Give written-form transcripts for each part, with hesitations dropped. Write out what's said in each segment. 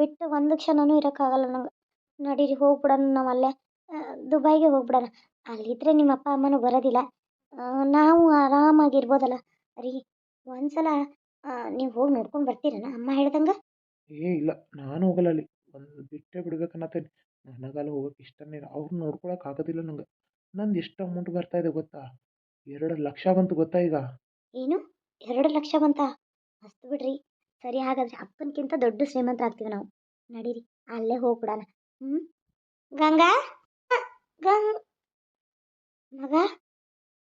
ಬಿಟ್ಟು ಒಂದು ಕ್ಷಣನೂ ಇರೋಕ್ಕಾಗಲ್ಲ ನಂಗೆ. ನಡೀರಿ ಹೋಗ್ಬಿಡೋಣ ನಾವು ಅಲ್ಲೇ ದುಬೈಗೆ ಹೋಗ್ಬಿಡೋಣ. ಅಲ್ಲಿದ್ದರೆ ನಿಮ್ಮ ಅಪ್ಪ ಅಮ್ಮನೂ ಬರೋದಿಲ್ಲ. ನಾವು ಆರಾಮಾಗಿರ್ಬೋದಲ್ಲ. ರೀ ಒಂದ್ಸಲ ನೀವು ಹೋಗಿ ನೋಡ್ಕೊಂಡು ಬರ್ತೀರನ ಅಮ್ಮ ಹೇಳ್ದಂಗೆ? ಏ ಇಲ್ಲ, ನಾನು ಹೋಗಲ್ಲ ಅಲ್ಲಿ. ಒಂದು ಬಿಟ್ಟೇ ಬಿಡ್ಬೇಕನ್ನತ್ತೇನೆ. ನನಗಲ್ಲಿ ಹೋಗೋಕೆ ಇಷ್ಟನೇ ಇಲ್ಲ. ಅವ್ರನ್ನ ನೋಡ್ಕೊಳಕ್ಕೆ ಆಗೋದಿಲ್ಲ ನಂಗೆ. ನಂದು ಎಷ್ಟು ಅಮೌಂಟ್ ಬರ್ತಾ ಇದೆ ಗೊತ್ತಾ? 2 ಲಕ್ಷ ಬಂತು ಗೊತ್ತಾ ಈಗ. ಏನು 2 ಲಕ್ಷ ಬಂತಾ? ಮಸ್ತ್ ಬಿಡ್ರಿ. ಸರಿ ಹಾಗಾದ್ರೆ ಅಪ್ಪನಕ್ಕಿಂತ ದೊಡ್ಡ ಶ್ರೀಮಂತರಾಗ್ತೀವಿ ನಾವು. ನಡೀರಿ ಅಲ್ಲೇ ಹೋಗ್ಬಿಡೋಣ. ಹ್ಞೂ ಗಂಗಾ, ಗಂಗ್ ಮಗ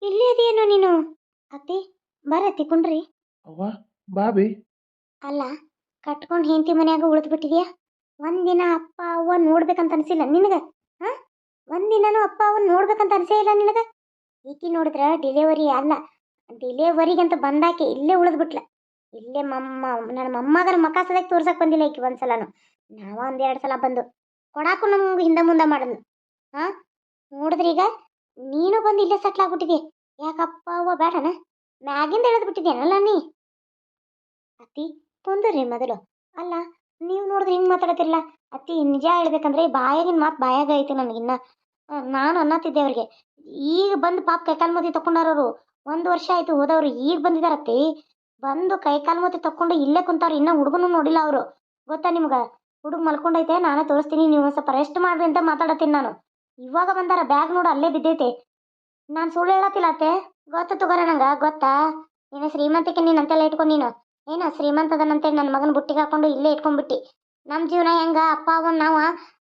ಇಲ್ಲಿ ಅದೇನೋ ನೀನು? ಅತ್ತಿ ಬರತ್ತಿ ಕುಂಡ್ರಿ. ಅವ್ವ ಬಾಬಿ. ಅಲ್ಲ, ಕಟ್ಕೊಂಡು ಹೆಂಡತಿ ಮನ್ಯಾಗ ಉಳಿದ್ಬಿಟ್ಟಿದ್ಯಾ. ಒಂದಿನ ಅಪ್ಪ ಅವ್ವ ನೋಡ್ಬೇಕಂತ ಅನ್ಸಿಲ್ಲ ನಿನಗೆ? ಹಾಂ, ಒಂದಿನನೂ ಅಪ್ಪ ಅವನ್ ನೋಡ್ಬೇಕಂತ ಅನ್ಸೇ ಇಲ್ಲ ನಿನಗೆ? ಈಕಿ ನೋಡಿದ್ರ ಡೆಲಿವರಿ ಅಲ್ಲ, ಡೆಲಿವರಿಗಂತ ಬಂದಾಕೆ ಇಲ್ಲೇ ಉಳಿದ್ಬಿಟ್ಲ. ಇಲ್ಲೇ ನನ್ನ ಮೊಮ್ಮಗನ ಮಕ ಸದಕ್ಕೆ ತೋರ್ಸಕ್ಕೆ ಬಂದಿಲ್ಲ ಈಕಿ ಒಂದ್ಸಲನು. ನಾವ ಒಂದೆರಡು ಸಲ ಬಂದು ಕೊಡಾಕು ನಮ್ಗೆ ಹಿಂದೆ ಮುಂದೆ ಮಾಡಿದ್ನು. ಹಾಂ, ನೋಡಿದ್ರಿ ಈಗ ನೀನು ಬಂದು ಇಲ್ಲೇ ಸೆಟ್ಲ್ ಆಗ್ಬಿಟ್ಟಿದ್ಯೆ. ಯಾಕಪ್ಪ ಅವ್ವ ಬೇಡನ? ಮ್ಯಾಗಿಂದ ಎಳೆದ್ಬಿಟ್ಟಿದ್ಯಾನಲ್ಲ ನೀ? ಅತ್ತಿ ತೊಂದ್ರಿ ಮೊದಲು. ಅಲ್ಲ, ನೀವು ನೋಡಿದ್ರೆ ಹಿಂಗೆ ಮಾತಾಡತ್ತಿರಲ್ಲ. ಅತ್ತಿ ನಿಜ ಹೇಳ್ಬೇಕಂದ್ರೆ ಬಾಯಾಗಿನ ಮಾತು ಬಾಯಾಗ ಐತಿ ನನಗಿನ್ನ. ನಾನು ಅನ್ನತ್ತಿದ್ದೆ ಅವ್ರಿಗೆ. ಈಗ ಬಂದು ಪಾಪ ಕೈಕಾಲು ಮೋತಿ ತಕೊಂಡಾರವರು. 1 ವರ್ಷ ಆಯ್ತು ಹೋದವ್ರು, ಈಗ ಬಂದಿದಾರತ್ತಿ. ಬಂದು ಕೈಕಾಲು ಮೋತಿ ತಕೊಂಡು ಇಲ್ಲೇ ಕುಂತಾವ್ರು. ಇನ್ನೂ ಹುಡುಗನು ನೋಡಿಲ್ಲ ಅವರು. ಗೊತ್ತಾ ನಿಮ್ಗೆ? ಹುಡುಗ ಮಲ್ಕೊಂಡೈತೆ, ನಾನೇ ತೋರಿಸ್ತೀನಿ, ನೀವು ಒಂದು ಸ್ವಲ್ಪ ರೆಸ್ಟ್ ಮಾಡ್ರಿ ಅಂತ ಮಾತಾಡತ್ತೀನಿ ನಾನು. ಇವಾಗ ಬಂದಾರ, ಬ್ಯಾಗ್ ನೋಡು ಅಲ್ಲೇ ಬಿದ್ದೈತೆ. ನಾನು ಸುಳ್ಳು ಹೇಳತ್ತಿಲ್ಲ ಅತ್ತೆ, ಗೊತ್ತು ತಗೋರ ನಂಗೆ ಗೊತ್ತಾ. ನೀನು ಶ್ರೀಮಂತಕ್ಕೆ ನೀನು ಅಂತೆಲ್ಲ ಇಟ್ಕೊಂಡು ನೀನು ಏನೋ ಶ್ರೀಮಂತದನಂತೇಳಿ ನನ್ನ ಮಗನ ಬುಟ್ಟಿಗೆ ಹಾಕೊಂಡು ಇಲ್ಲೇ ಇಟ್ಕೊಂಡ್ಬಿಟ್ಟು. ನಮ್ಮ ಜೀವನ ಹೆಂಗ ಅಪ್ಪ ಅವನ್ ನಾವು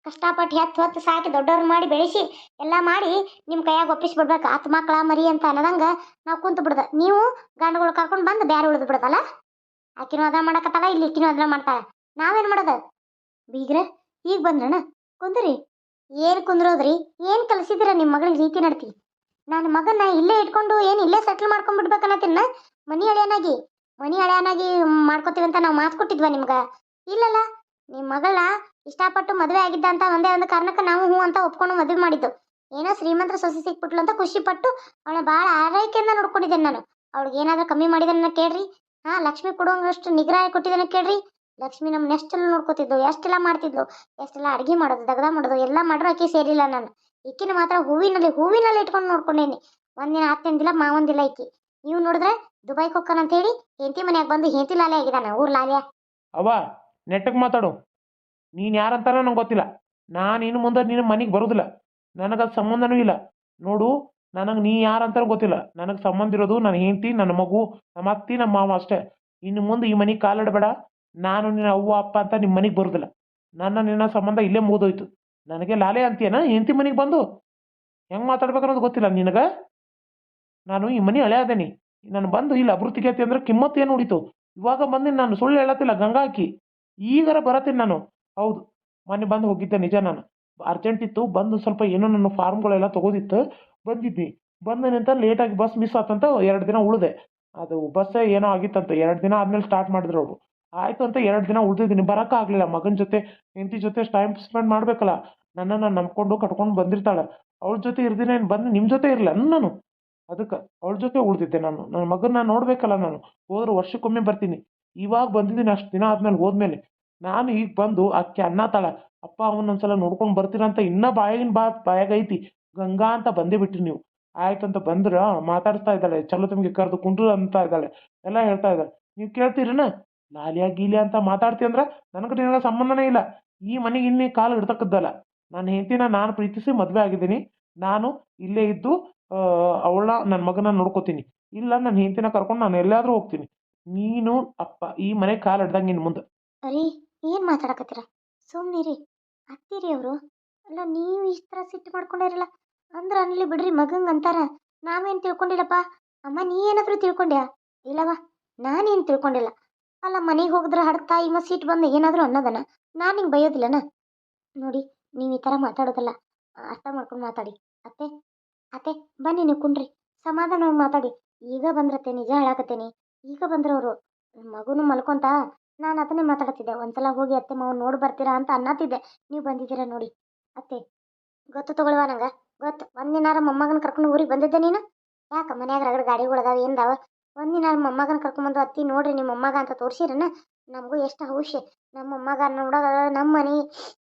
ಕಷ್ಟಪಟ್ಟು ಹೊತ್ತು ಸಾಕಿ ದೊಡ್ಡವ್ರು ಮಾಡಿ ಬೆಳೆಸಿ ಎಲ್ಲ ಮಾಡಿ ನಿಮ್ಮ ಕೈಯಾಗ ಒಪ್ಪಿಸ್ಬಿಡ್ಬೇಕು. ಆತ ಮಕ್ಕಳ ಮರಿ ಅಂತ ಅನ್ನದಂಗೆ ನಾವು ಕುಂತು ಬಿಡ್ದ. ನೀವು ಗಂಡುಗಳು ಕರ್ಕೊಂಡು ಬಂದು ಬೇರೆ ಉಳಿದು ಬಿಡ್ದಲ್ಲ. ಆಕಿನೂ ಅದ ಮಾಡಕತ್ತಾಳ, ಇಲ್ಲಿ ಇಕ್ಕಿನೂ ಅದನ್ನ ಮಾಡ್ತಾಳ. ನಾವೇನು ಮಾಡೋದು? ಬೀಗ್ರೆ ಈಗ ಬಂದ್ರಣ? ಕುಂದ್ರಿ. ಏನು ಕುಂದ್ರೋದ್ರಿ? ಏನು ಕಲಿಸಿದಿರ ನಿಮ್ಮ ಮಗಳಿಗೆ ರೀತಿ ನಡ್ತಿ? ನನ್ನ ಮಗನ ಇಲ್ಲೇ ಇಟ್ಕೊಂಡು ಏನು ಇಲ್ಲೇ ಸೆಟ್ಲ್ ಮಾಡ್ಕೊಂಡ್ಬಿಡ್ಬೇಕನ್ನತ್ತಿನ? ಮನಿ ಹಳೆಯನಾಗಿ ಮನಿ ಹಳೆಯನಾಗಿ ಮಾಡ್ಕೋತೀವಿ ಅಂತ ನಾವು ಮಾತು ಕೊಟ್ಟಿದ್ವ ನಿಮ್ಗೆ? ಇಲ್ಲಲ್ಲ. ನಿಮ್ಮ ಮಗಳನ್ನ ಇಷ್ಟಪಟ್ಟು ಮದುವೆ ಆಗಿದ್ದ ಅಂತ ಒಂದೇ ಒಂದು ಕಾರಣಕ್ಕೆ ನಾವು ಹ್ಞೂ ಅಂತ ಒಪ್ಕೊಂಡು ಮದುವೆ ಮಾಡಿದ್ದು. ಏನೋ ಶ್ರೀಮಂತರ ಸೊಸೆ ಸಿಕ್ಬಿಟ್ಲು ಅಂತ ಖುಷಿ ಪಟ್ಟು ಅವಳ ಭಾಳ ಆರೈಕೆಯಿಂದ ನೋಡ್ಕೊಂಡಿದ್ದೇನೆ ನಾನು. ಅವಳಿಗೆ ಏನಾದರೂ ಕಮ್ಮಿ ಮಾಡಿದನ್ನ ಕೇಳ್ರಿ. ಹಾಂ, ಲಕ್ಷ್ಮಿ ಕೊಡುವಂಗಷ್ಟು ನಿಗ್ರಹ ಕೊಟ್ಟಿದ್ದನ್ನ ಕೇಳ್ರಿ. ಲಕ್ಷ್ಮಿ ನಮ್ಮನ್ನ ಎಷ್ಟೆಲ್ಲ ನೋಡ್ಕೋತಿದ್ಲು, ಎಷ್ಟೆಲ್ಲ ಮಾಡ್ತಿದ್ಲು, ಎಷ್ಟೆಲ್ಲ ಅಡುಗೆ ಮಾಡೋದು, ದಗದ ಮಾಡೋದು ಎಲ್ಲ ಮಾಡ್ರು ಆಕೆ ಸೇರಿಲ್ಲ ನಾನು. ಈಕಿನ ಮಾತ್ರ ಹೂವಿನಲ್ಲಿ ಇಟ್ಕೊಂಡು ನೋಡ್ಕೊಂಡೇನಿ. ಒಂದಿನ ಹತ್ತೆಂದಿಲ್ಲ ಮಾವಂದಿಲ್ಲ ಈಕಿ. ನೀವು ನೋಡಿದ್ರೆ ದುಬೈಗೆ ಹೋಗ್ತಾನಂತ ಹೇಳಿ ಹೆಂಡತಿ ಮನ್ಯಾಗ ಬಂದು ಹೆಂಡತಿ ಲಾಲೆ ಆಗಿದ್ದಾನ, ಊರ್ ಲಾಲ್ಯ. ಅವ್ವ ನೆಟ್ಟಗೆ ಮಾತಾಡು. ನೀನು ಯಾರಂತಾನ ನಂಗೆ ಗೊತ್ತಿಲ್ಲ. ನಾನು ಇನ್ನು ಮುಂದೆ ನಿನ್ನ ಮನೆಗೆ ಬರೋದಿಲ್ಲ. ನನಗದು ಸಂಬಂಧನೂ ಇಲ್ಲ. ನೋಡು, ನನಗೆ ನೀ ಯಾರಂತಾನೂ ಗೊತ್ತಿಲ್ಲ. ನನಗೆ ಸಂಬಂಧ ಇರೋದು ನನ್ನ ಹೆಂಡತಿ, ನನ್ನ ಮಗು, ನಮ್ಮ ಅತ್ತಿ, ನಮ್ಮ ಮಾವ ಅಷ್ಟೇ. ಇನ್ನು ಮುಂದೆ ಈ ಮನೆಗೆ ಕಾಲಿಡಬೇಡ. ನಾನು ನಿನ್ನ ಅವ್ವ ಅಪ್ಪ ಅಂತ ನಿಮ್ಮ ಮನೆಗೆ ಬರೋದಿಲ್ಲ. ನಿನ್ನ ಸಂಬಂಧ ಇಲ್ಲೇ ಮುಗಿದೋಯ್ತು. ನನಗೆ ಲಾಲೆ ಅಂತೀಯನ ಹೆಂಡತಿ ಮನೆಗೆ ಬಂದು? ಹೆಂಗೆ ಮಾತಾಡ್ಬೇಕು ಅನ್ನೋದು ಗೊತ್ತಿಲ್ಲ ನಿನಗೆ? ನಾನು ಈ ಮನೆ ಹಳೆ ಅದೇನಿ. ನಾನು ಬಂದು ಇಲ್ಲಿ ಅಭಿವೃದ್ಧಿಗೆ ಅಂದ್ರೆ ಕಿಮ್ಮತ್ತು ಏನು ಉಳಿತು? ಇವಾಗ ಬಂದು ನಾನು ಸುಳ್ಳು ಹೇಳತ್ತಿಲ್ಲ. ಗಂಗಾ ಹಾಕಿ ಈಗಾರ ಬರತ್ತೀನಿ ನಾನು. ಹೌದು, ಮೊನ್ನೆ ಬಂದು ಹೋಗಿದ್ದೆ ನಿಜ. ನಾನು ಅರ್ಜೆಂಟ್ ಇತ್ತು, ಬಂದು ಸ್ವಲ್ಪ ಏನೋ ನನ್ನ ಫಾರ್ಮ್ಗಳೆಲ್ಲ ತೊಗೋದಿತ್ತು, ಬಂದಿದ್ನಿ. ಬಂದನಂತ ಲೇಟಾಗಿ ಬಸ್ ಮಿಸ್ ಆತಂತ 2 ದಿನ ಉಳಿದೆ. ಅದು ಬಸ್ಸೇ ಏನೋ ಆಗಿತ್ತಂತ. 2 ದಿನ ಆದ್ಮೇಲೆ ಸ್ಟಾರ್ಟ್ ಮಾಡಿದ್ರು ಅವರು. ಆಯಿತು ಅಂತ 2 ದಿನ ಉಳಿದಿದ್ದೀನಿ. ಬರೋಕ್ಕಾಗಲಿಲ್ಲ. ಮಗನ ಜೊತೆ ಹೆಂಡತಿ ಜೊತೆ ಟೈಮ್ ಸ್ಪೆಂಡ್ ಮಾಡಬೇಕಲ್ಲ. ನನ್ನನ್ನು ನಂಬ್ಕೊಂಡು ಕಟ್ಕೊಂಡು ಬಂದಿರ್ತಾಳೆ. ಅವಳ ಜೊತೆ ಇರ್ದಿನ ಏನು ಬಂದು ನಿಮ್ಮ ಜೊತೆ ಇರಲ್ಲ ನಾನು. ಅದಕ್ಕೆ ಅವಳ ಜೊತೆ ಉಳಿದಿದ್ದೆ ನಾನು. ನನ್ನ ಮಗನ್ನ ನೋಡಬೇಕಲ್ಲ ನಾನು. ಹೋದ್ರೆ ವರ್ಷಕ್ಕೊಮ್ಮೆ ಬರ್ತೀನಿ. ಇವಾಗ ಬಂದಿದ್ದೀನಿ ಅಷ್ಟು ದಿನ ಆದ್ಮೇಲೆ ಹೋದ್ಮೇಲೆ. ನಾನು ಈಗ ಬಂದು ಅಕ್ಕೆ ಅನ್ನತಾಳ, ಅಪ್ಪ ಅವನೊಂದ್ಸಲ ನೋಡ್ಕೊಂಡು ಬರ್ತೀರಂತ ಇನ್ನೂ ಬಾಯಾಗೈತಿ. ಗಂಗಾ ಅಂತ ಬಂದೇ ಬಿಟ್ರಿ ನೀವು. ಆಯ್ತಂತ ಬಂದ್ರ ಮಾತಾಡ್ತಾ ಇದ್ದಾಳೆ. ಚಲೋ ತಮಗೆ ಕರೆದು ಕುಂಡ್ರು ಅಂತ ಇದ್ದಾಳೆ, ಎಲ್ಲ ಹೇಳ್ತಾ ಇದ್ದಾಳೆ. ನೀವು ಕೇಳ್ತೀರನ? ಲಾಲಿಯಾ ಗೀಲಿಯಾ ಅಂತ ಮಾತಾಡ್ತಿ ಅಂದ್ರೆ ನನಗೆ ನಿನಗೆ ಸಂಬಂಧನೇ ಇಲ್ಲ. ಈ ಮನೆಗೆ ಇನ್ನೇ ಕಾಲು ಇಡ್ತಕ್ಕದ್ದಲ್ಲ. ನನ್ನ ಹೆಂಡತಿನ ನಾನು ಪ್ರೀತಿಸಿ ಮದುವೆ ಆಗಿದ್ದೀನಿ. ನಾನು ಇಲ್ಲೇ ಇದ್ದು ಅವಳನ್ನ ನನ್ನ ಮಗನ ನೋಡ್ಕೋತೀನಿ. ಇಲ್ಲ, ನನ್ನ ಹೆಂಡತಿನ ಕರ್ಕೊಂಡು ನಾನು ಎಲ್ಲಾದರೂ ಹೋಗ್ತೀನಿ. ನೀನು ಅಪ್ಪ ಈ ಮನೆ ಕಾಲು ಹಿಡ್ದಂಗೆ ಇನ್ನು ಮುಂದೆ. ಅರಿ ಏನು ಮಾತಾಡಕತ್ತೀರ? ಸುಮ್ಮನಿರಿ. ಅತ್ತಿರಿ ಅವರು. ಅಲ್ಲ, ನೀವು ಇಷ್ಟು ಥರ ಸಿಟ್ಟು ಮಾಡ್ಕೊಂಡಿರಲ್ಲ ಅಂದ್ರೆ ಅನ್ಲಿ ಬಿಡ್ರಿ. ಮಗಂಗೆ ಅಂತಾರ, ನಾವೇನು ತಿಳ್ಕೊಂಡಿಲ್ಲಪ್ಪ. ಅಮ್ಮ ನೀ ಏನಾದರೂ ತಿಳ್ಕೊಂಡ್ಯಾ? ಇಲ್ಲವಾ, ನಾನೇನು ತಿಳ್ಕೊಂಡಿಲ್ಲ. ಅಲ್ಲ, ಮನೆಗೆ ಹೋಗಿದ್ರೆ ಹಡ್ತಾ ಇಮ್ಮ ಸಿಟ್ಟು ಬಂದು ಏನಾದರೂ ಅನ್ನೋದನ? ನಾನು ಹಿಂಗೆ ಬೈಯೋದಿಲ್ಲನ? ನೋಡಿ, ನೀವು ಈ ಥರ ಮಾತಾಡೋದಲ್ಲ, ಅರ್ಥ ಮಾಡ್ಕೊಂಡು ಮಾತಾಡಿ. ಅತ್ತೆ ಅತ್ತೆ ಬನ್ನಿ, ನೀವು ಕುಣ್ರಿ, ಸಮಾಧಾನವಾಗಿ ಮಾತಾಡಿ. ಈಗ ಬಂದ್ರತ್ತೆ, ನಿಜ ಹೇಳಾಕತ್ತೇನಿ. ಈಗ ಬಂದ್ರವರು. ಮಗುನು ಮಲ್ಕೊಂತ ನಾನು ಅದನ್ನೇ ಮಾತಾಡ್ತಿದ್ದೆ. ಒಂದ್ಸಲ ಹೋಗಿ ಅತ್ತೆ ಮಾವ ನೋಡಿ ಬರ್ತೀರಾ ಅಂತ ಅನ್ನತ್ತಿದ್ದೆ. ನೀವು ಬಂದಿದ್ದೀರಾ ನೋಡಿ. ಅತ್ತೆ ಗೊತ್ತು ತಗೊಳ್ವಾ ನಂಗೆ, ಗೊತ್ತು. ಒಂದಿನಾರ ಮೊಮ್ಮಗನ ಕರ್ಕೊಂಡು ಊರಿಗೆ ಬಂದಿದ್ದೆ ನೀನು? ಯಾಕೆ ಮನ್ಯಾಗ ರಗಡ ಗಾಡಿಗಳದಾವ ಏನ್ದಾವ? ಒಂದಿನಾರ ಮೊಮ್ಮಗನ ಕರ್ಕೊಂಬಂದು ಅತ್ತಿ ನೋಡ್ರಿ ನಿಮ್ಮ ಮೊಮ್ಮಗ ಅಂತ ತೋರಿಸಿರನ? ನಮಗೂ ಎಷ್ಟು ಔಷ್ಯ. ನಮ್ಮ ಮೊಮ್ಮಗ ನೋಡೋಣ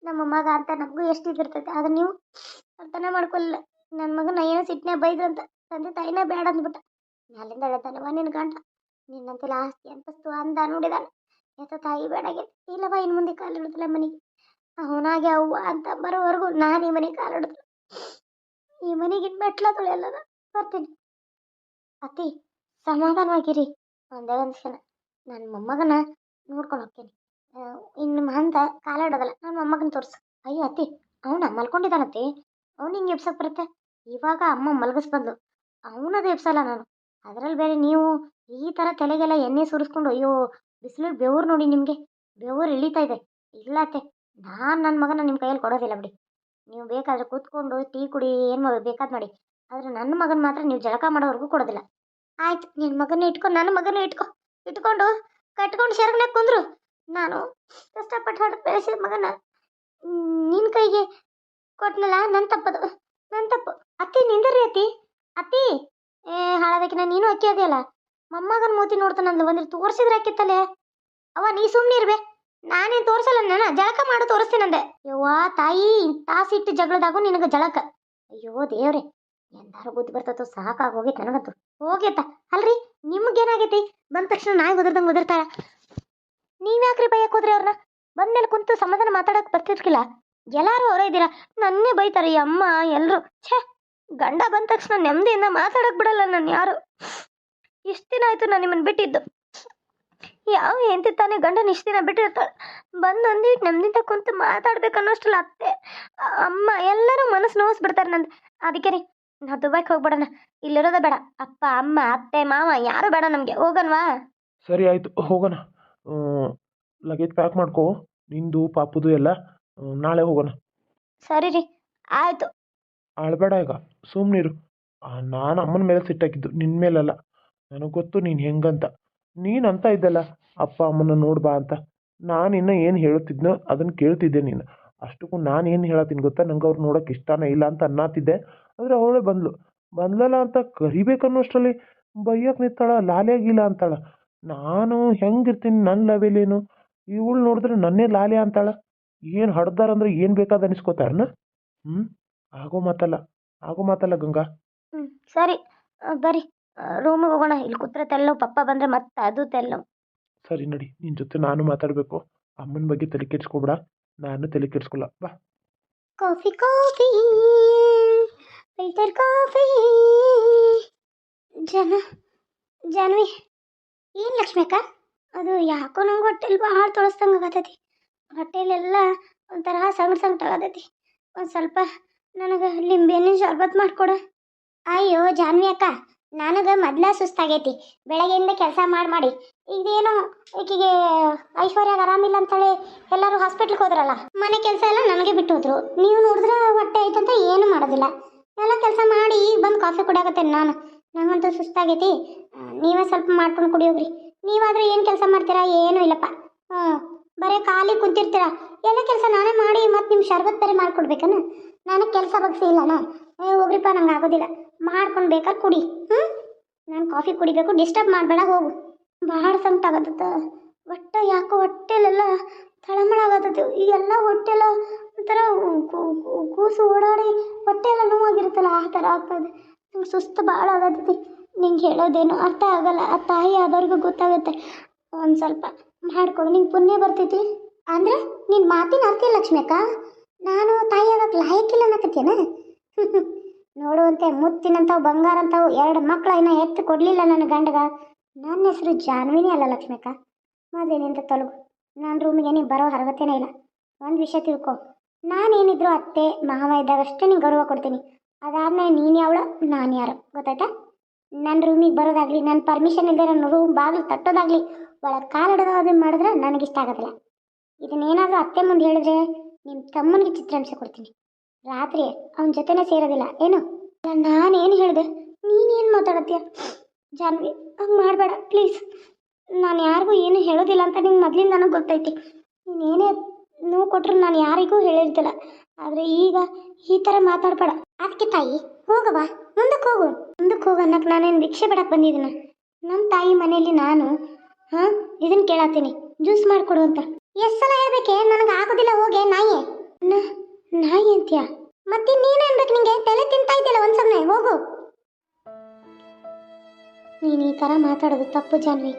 ನಮ್ಮ ಮಗ ಅಂತ ನಮಗೂ ಎಷ್ಟು ಇದಿರ್ತೈತೆ ಆದ್ರೆ ನೀವು ಅರ್ಥನೇ ಮಾಡ್ಕೊಲಿಲ್ಲ. ನನ್ನ ಮಗನ ಏನೋ ಸಿಟ್ಟನೆ ಬೈದ್ರು ಅಂತ ತಂದೆ ತಾಯಿನ ಬೇಡ ಅಂದ್ಬಿಟ್ಟ. ಅಲ್ಲಿಂದ ಹೇಳ್ತಾನವ ನಿನ್ನ ಗಂಡ ನಿನ್ನಂತೆಲ್ಲ ಆಸ್ತಿ ಅಂತಸ್ತು ಅಂದ ನೋಡಿದಾನ ಎತ್ತ ತಾಯಿ ಬೇಡಾಗೈತೆ ಇಲ್ಲವ ಇನ್ನು ಮುಂದೆ ಕಾಲಿಡುದಿಲ್ಲ ಮನೆಗೆ. ಅವನಾಗೆ ಅವ್ವ ಅಂತ ಬರೋವರೆಗೂ ನಾನು ಈ ಮನೆಗೆ ಕಾಲಿಡುದಿಲ್ಲ. ಈ ಮನೆಗೆ ಮೆಟ್ಲ ತೊಳೆಯಲ್ಲ ನಾನು. ಬರ್ತೀನಿ ಅತ್ತಿ, ಸಮಾಧಾನವಾಗಿರಿ. ಒಂದೇ ಒಂದು ಕ್ಷಣ ನನ್ನ ಮೊಮ್ಮಗನ ನೋಡ್ಕೊಂಡು ಹೋಗ್ತೀನಿ. ಇನ್ನು ಹಂತ ಕಾಲಾಡೋದಲ್ಲ. ನನ್ನ ಮೊಮ್ಮಗನ ತೋರಿಸು. ಅಯ್ಯೋ ಅತ್ತಿ, ಅವನ ಮಲ್ಕೊಂಡಿದ್ದಾನತ್ತಿ. ಅವ್ನು ಹಿಂಗೆ ಎಬ್ಸಕ್ಕೆ ಬರುತ್ತೆ. ಇವಾಗ ಅಮ್ಮ ಮಲಗಿಸ್ಬಂದ್ಲು, ಅವನದು ಎಬ್ಸಲ್ಲ ನಾನು. ಅದರಲ್ಲಿ ಬೇರೆ ನೀವು ಈ ಥರ ತಲೆಗೆಲ್ಲ ಎಣ್ಣೆ ಸುರಿಸ್ಕೊಂಡು ಅಯ್ಯೋ ಬಿಸಿಲು ಬೆವರು ನೋಡಿ ನಿಮಗೆ ಬೆವರು ಇಳಿತಾ ಇದೆ. ಇಲ್ಲ ಅತ್ತೆ, ನಾನು ನನ್ನ ಮಗನ ನಿಮ್ಮ ಕೈಯಲ್ಲಿ ಕೊಡೋದಿಲ್ಲ ಬಿಡಿ. ನೀವು ಬೇಕಾದರೆ ಕೂತ್ಕೊಂಡು ಟೀ ಕುಡಿ, ಏನು ಮಾಡಿ ಬೇಕಾದ್ ಮಾಡಿ. ಆದರೆ ನನ್ನ ಮಗನ ಮಾತ್ರ ನೀವು ಜಳಕ ಮಾಡೋವರೆಗೂ ಕೊಡೋದಿಲ್ಲ. ಆಯ್ತು, ನಿನ್ನ ಮಗನ ಇಟ್ಕೊ, ನನ್ನ ಮಗನ ಇಟ್ಕೊಂಡು ಕಟ್ಕೊಂಡು ಶರಗನಾಗ ಕುಂದ್ರು. ನಾನು ಕಷ್ಟಪಟ್ಟು ಹಾಡು ಬೆಳೆಸಿದ ಮಗನ ನಿನ್ನ ಕೈಗೆ ಕೊಟ್ನಲ್ಲ, ನನ್ನ ತಪ್ಪದು, ನನ್ನ ತಪ್ಪು. ಅತ್ತಿ ನಿಂದರಿ ಅತ್ತಿ. ಅತ್ತಿ ಹಾಳಾದಕ್ಕಿನ ನೀನು ಅಕ್ಕಿ ಅದೆಯಲ್ಲ, ಮೊಮ್ಮಗನ ಮೂತಿ ನೋಡ್ತಾನಂದ್ಲು, ಒಂದಿರು ತೋರಿಸಿದ್ರೆ ಹಾಕಿತ್ತಲ್ಲೇ. ಅವ ನೀ ಸುಮ್ಮನೆ ಇರ್ಬೇ, ನಾನೇನು ತೋರಿಸಲ್ಲ, ನಾನು ಜಳಕ ಮಾಡು ತೋರಿಸ್ತೀನಂದೆ. ಯವ್ವಾ ತಾಯಿ, ತಾಸಿಟ್ಟು ಜಗಳದಾಗೂ ನಿನಗೆ ಜಳಕ. ಅಯ್ಯೋ ದೇವ್ರೆ, ಎಂದಾರು ಬುದ್ಧಿ ಬರ್ತತೋ, ಸಾಕಾಗಿ ಹೋಗೈತೆ ನನಗಂತೂ. ಹೋಗೈತ ಅಲ್ರಿ, ನಿಮ್ಗೇನಾಗೈತಿ? ಬಂದ ತಕ್ಷಣ ನಾಯಿ ಉದುರ್ದಂಗೆ ಉದುರ್ತಾರ. ನೀವ್ಯಾಕ್ರಿ ಬೈಯಕ್ಕೆ ಹೋದ್ರಿ ಅವ್ರನ್ನ? ಬಂದ್ಮೇಲೆ ಕುಂತು ಸಮಾಧಾನ ಮಾತಾಡೋಕೆ ಬರ್ತಿರ್ಕಿಲ್ಲ. ಎಲ್ಲಾರು ಅವರೇ ಇದ್ದೀರಾ, ನನ್ನೇ ಬೈತಾರೆ ಈ ಅಮ್ಮ ಎಲ್ಲರೂ. ಛೇ, ಗಂಡ ಬಂದ ತಕ್ಷಣ ನೆಮ್ಮದಿಯಿಂದ ಮಾತಾಡೋಕೆ ಬಿಡಲ್ಲ ನಾನು ಯಾರು. ಇಷ್ಟು ದಿನ ಆಯಿತು ನಾನು ನಿಮ್ಮನ್ನು ಬಿಟ್ಟಿದ್ದು. ಯಾವ ಹೆಂಡತಿ ತಾನೇ ಗಂಡನ ಇಷ್ಟು ದಿನ ಬಿಟ್ಟಿರ್ತಾಳೆ. ಬಂದು ಒಂದಿಟ್ಟು ನೆಮ್ಮದಿಯಿಂದ ಕುಂತು ಮಾತಾಡ್ಬೇಕನ್ನೋಷ್ಟಲ್ಲ ಅತ್ತೆ ಅಮ್ಮ ಎಲ್ಲರೂ ಮನಸ್ಸು ನೋವಿಸ್ಬಿಡ್ತಾರೆ ನಂದು. ಅದಕ್ಕೆ ರೀ, ನಾವು ದುಬೈಗೆ ಹೋಗ್ಬೇಡಣ, ಇಲ್ಲಿರೋದೇ ಬೇಡ. ಅಪ್ಪ ಅಮ್ಮ ಅತ್ತೆ ಮಾವ ಯಾರು ಬೇಡ ನಮಗೆ. ಹೋಗನ್ವಾ? ಸರಿ ಆಯಿತು, ಹೋಗೋಣ. ಲಗೇಜ್ ಪ್ಯಾಕ್ ಮಾಡ್ಕೋ, ನಿಂದು ಪಾಪುದು ಎಲ್ಲ. ನಾಳೆ ಹೋಗೋಣ. ಸರಿ ರೀ, ಆಯಿತು. ಅಳಬೇಡ ಈಗ, ಸುಮ್ಮನಿರು. ನಾನು ಅಮ್ಮನ ಮೇಲೆ ಸಿಟ್ಟಾಕಿದ್ದು, ನಿನ್ನ ಮೇಲಲ್ಲ. ನನಗೆ ಗೊತ್ತು ನೀನು ಹೆಂಗಂತ. ನೀನು ಅಂತ ಇದ್ದಲ್ಲ ಅಪ್ಪ ಅಮ್ಮನ ನೋಡ್ಬಾ ಅಂತ. ನಾನು ಇನ್ನೂ ಏನು ಹೇಳುತ್ತಿದ್ನೋ ಅದನ್ನು ಕೇಳ್ತಿದ್ದೆ ನೀನು. ಅಷ್ಟಕ್ಕೂ ನಾನು ಏನು ಹೇಳತ್ತೀನಿ ಗೊತ್ತಾ, ನಂಗೆ ಅವ್ರು ನೋಡೋಕೆ ಇಷ್ಟನೇ ಇಲ್ಲ ಅಂತ ಅನ್ನತ್ತಿದ್ದೆ. ಆದರೆ ಅವಳೇ ಬಂದ್ಲಲ್ಲ ಅಂತ ಕರಿಬೇಕನ್ನೋಷ್ಟರಲ್ಲಿ ಬೈಯಕ್ಕೆ ನಿಂತಾಳ, ಲಾಲಿಯಾಗಿಲ್ಲ ಅಂತಾಳ. ನಾನು ಹೆಂಗಿರ್ತೀನಿ, ನನ್ನ ಲೆವೆಲೇನು? ಇವಳು ನೋಡಿದ್ರೆ ನನ್ನೇ ಲಾಲಿ ಅಂತಾಳ. ಏನು ಹಡ್ದಾರಂದ್ರೆ ಏನು ಬೇಕಾದ ಅನಿಸ್ಕೋತಾರನ? ಆಗೋ ಮಾತಲ್ಲ ಗಂಗಾ. ಸರಿ, ಬರ್ರಿ ರೂಮಿಗೆ ಹೋಗೋಣ. ಇಲ್ಲಿ ಕೂತ್ರೆ ತೆಲ್ಲವು, ಪಪ್ಪ ಬಂದರೆ ಮತ್ತೆ ಅದು ತೆಲ್ಲವು. ಸರಿ ನಡಿ, ನಿನ್ನ ಜೊತೆ ನಾನು ಮಾತಾಡಬೇಕು. ಅಮ್ಮನ ಬಗ್ಗೆ ತಲೆ ಕೆಡ್ಸ್ಕೊಬೇಡ, ನಾನು ತಲೆ ಕೆಡ್ಸ್ಕೊಲ್ಲ. ಬಾ. Coffee filter coffee. ಜಾನ್ವಿ, ಏನು ಲಕ್ಷ್ಮಿ ಅಕ್ಕ? ಅದು ಯಾಕೋ ನಂಗೆ ಹೊಟ್ಟೆಲಿ ಭಾಳ ತೊಳಸ್ದಂಗೆ ಆಗತೈತಿ. ಹೊಟ್ಟೆಲೆಲ್ಲ ಒಂಥರ ಸಂಗಟ ಆಗತೈತಿ. ಒಂದು ಸ್ವಲ್ಪ ನನಗೆ ಲಿಂಬೆಹಣ್ಣಿನ ಶರ್ಬತ್ ಮಾಡಿಕೊಡ. ಅಯ್ಯೋ ಜಾನ್ವಿ ಅಕ್ಕ, ನನಗೆ ಮೊದ್ಲ ಸುಸ್ತಾಗೈತಿ ಬೆಳಗ್ಗೆಯಿಂದ ಕೆಲಸ ಮಾಡಿ. ಇದೇನೋ ಈಕಿಗೆ ಐಶ್ವರ್ಯಾಗ ಆರಾಮಿಲ್ಲ ಅಂತೇಳಿ ಎಲ್ಲರೂ ಹಾಸ್ಪಿಟ್ಲಿಗೆ ಹೋದ್ರಲ್ಲ, ಮನೆ ಕೆಲಸ ಎಲ್ಲ ನನಗೆ ಬಿಟ್ಟು ಹೋದ್ರು. ನೀವು ನೋಡಿದ್ರೆ ಹೊಟ್ಟೆ ಐತಂತ ಏನು ಮಾಡೋದಿಲ್ಲ, ಎಲ್ಲ ಕೆಲಸ ಮಾಡಿ ಈಗ ಬಂದು ಕಾಫಿ ಕುಡಿಯಾಕತ್ತೇನೆ ನಾನು. ನಂಗಂತೂ ಸುಸ್ತಾಗೈತಿ, ನೀವೇ ಸ್ವಲ್ಪ ಮಾಡ್ಕೊಂಡು ಕುಡಿಯೋಗ್ರಿ. ನೀವಾದರೂ ಏನು ಕೆಲಸ ಮಾಡ್ತೀರಾ? ಏನೂ ಇಲ್ಲಪ್ಪ. ಬರೀ ಖಾಲಿ ಕುಂತಿರ್ತೀರ. ಎಲ್ಲ ಕೆಲಸ ನಾನೇ ಮಾಡಿ ಮತ್ತು ನಿಮ್ಮ ಶರ್ಬತ್ ಬೇರೆ ಮಾಡಿಕೊಡ್ಬೇಕನ? ನನಗೆ ಕೆಲಸ ಬಗ್ಸಿ ಇಲ್ಲನ? ಹೋಗ್ರಿಪ್ಪ, ನಂಗೆ ಆಗೋದಿಲ್ಲ. ಮಾಡ್ಕೊಂಡು ಬೇಕಾದ್ರೆ ಕುಡಿ. ನಾನು ಕಾಫಿ ಕುಡಿಬೇಕು, ಡಿಸ್ಟರ್ಬ್ ಮಾಡಬೇಡ, ಹೋಗು. ಭಾಳ ಸಂಕಟ ಆಗತ್ತ. ಯಾಕೋ ಹೊಟ್ಟೆಲೆಲ್ಲ ತಳಮಳ ಆಗತ್ತೈತಿ. ಈಗೆಲ್ಲ ಹೊಟ್ಟೆಲ್ಲ ಒಂಥರ ಕೂಸು ಓಡಾಡಿ ಹೊಟ್ಟೆಲ್ಲ ನೋವಾಗಿರುತ್ತಲ್ಲ, ಆ ಥರ ಆಗ್ತದೆ. ನಂಗೆ ಸುಸ್ತು ಭಾಳ ಆಗತ್ತೈತಿ. ನಿಂಗೆ ಹೇಳೋದೇನು ಅರ್ಥ ಆಗಲ್ಲ, ಆ ತಾಯಿ ಆದವ್ರಿಗೂ ಗೊತ್ತಾಗುತ್ತೆ. ಒಂದು ಸ್ವಲ್ಪ ಮಾಡಿಕೊಡು, ನಿಂಗೆ ಪುಣ್ಯ ಬರ್ತೈತಿ. ಅಂದ್ರೆ ನಿನ್ನ ಮಾತಿನ ಅರ್ಥ ಇಲ್ಲ ಲಕ್ಷ್ಮಿ ಅಕ್ಕ. ನಾನು ತಾಯಿ ಆಗಕ್ಕೆ ಲಾಯಕ್ಕಿಲ್ಲ ಅನ್ನಕತ್ತೇನ? ನೋಡುವಂತೆ ಮುತ್ತಿನಂಥವು ಬಂಗಾರ ಅಂಥವು 2 ಮಕ್ಕಳ ಇನ್ನೂ ಎತ್ತು ಕೊಡಲಿಲ್ಲ ನನ್ನ ಗಂಡಗ. ನನ್ನ ಹೆಸರು ಜಾನ್ವಿನೇ ಅಲ್ಲ ಲಕ್ಷ್ಮಿ ಅಕ್ಕ. ಮೊದಲೇನಿಂದ ತೊಲಗು. ನನ್ನ ರೂಮಿಗೆ ನೀನು ಬರೋ ಅರ್ಹತೆನೇ ಇಲ್ಲ. ಒಂದು ವಿಷಯ ತಿಳ್ಕೊ, ನಾನೇನಿದ್ರು ಅತ್ತೆ ಮಾವ ಇದ್ದಾಗಷ್ಟೇ ನಿಂಗೆ ಗೌರವ ಕೊಡ್ತೀನಿ. ಅದಾದಮೇಲೆ ನೀನು ಯಾವಳು, ನಾನು ಯಾರು ಗೊತ್ತಾಯ್ತಾ? ನನ್ನ ರೂಮಿಗೆ ಬರೋದಾಗಲಿ, ನನ್ನ ಪರ್ಮಿಷನ್ ಇಲ್ಲದೆ ನನ್ನ ರೂಮ್ ಬಾಗಿಲು ತಟ್ಟೋದಾಗಲಿ, ಒಳಗೆ ಕಾಲಿಡೋದು ಮಾಡಿದ್ರೆ ನನಗಿಷ್ಟ ಆಗೋದಿಲ್ಲ. ಇದನ್ನೇನಾದರೂ ಅತ್ತೆ ಮುಂದೆ ಹೇಳಿದ್ರೆ ನಿಮ್ಮ ತಮ್ಮನಿಗೆ ಚಿತ್ರಾಂಶ ಕೊಡ್ತೀನಿ. ರಾತ್ರಿ ಅವನ ಜೊತೆನೇ ಸೇರೋದಿಲ್ಲ ಏನು? ನಾನೇನು ಹೇಳಿದೆ, ನೀನೇನು ಮಾತಾಡತ್ತೀಯ? ಜಾನ್ವಿ, ಹಂಗೆ ಮಾಡಬೇಡ ಪ್ಲೀಸ್. ನಾನು ಯಾರಿಗೂ ಏನು ಹೇಳೋದಿಲ್ಲ ಅಂತ ನಿಂಗೆ ಮೊದಲಿಂದ ನನಗೆ ಗೊತ್ತೈತಿ. ನೀನೇನೇ ನೋವು ಕೊಟ್ಟರು ನಾನು ಯಾರಿಗೂ ಹೇಳಿರ್ತಿಲ್ಲ. ಆದರೆ ಈಗ ಈ ಥರ ಮಾತಾಡಬೇಡ. ಅದಕ್ಕೆ ತಾಯಿ ಹೋಗವ, ಮುಂದಕ್ಕೆ ಹೋಗು ಅನ್ನಕ್ಕೆ ನಾನೇನು ಭಿಕ್ಷೆ ಬಿಡಕ್ಕೆ ಬಂದಿದ್ದೀನ? ನಮ್ಮ ತಾಯಿ ಮನೆಯಲ್ಲಿ ನಾನು ಇದನ್ನು ಕೇಳತ್ತೀನಿ, ಜ್ಯೂಸ್ ಮಾಡಿಕೊಡು ಅಂತ. ಎಷ್ಟು ಸಲ ಹೇಳ್ಬೇಕೆ? ನನಗೆ ಆಗೋದಿಲ್ಲ, ಹೋಗೆ ನಾಯಿ. ತಾಯಿ ಅಂತ್ಯ ಮತ್ತೆ ನೀನು ಅನ್ಬೇಕು ನಿಂಗೆ ತಲೆ ತಿಂತಾ ಇದ್ದಿಲ್ಲ ಒಂದ್ ಸಮಯ ಹೋಗು. ನೀನು ಈ ಥರ ಮಾತಾಡೋದು ತಪ್ಪು ಜಾನ್ವಿ.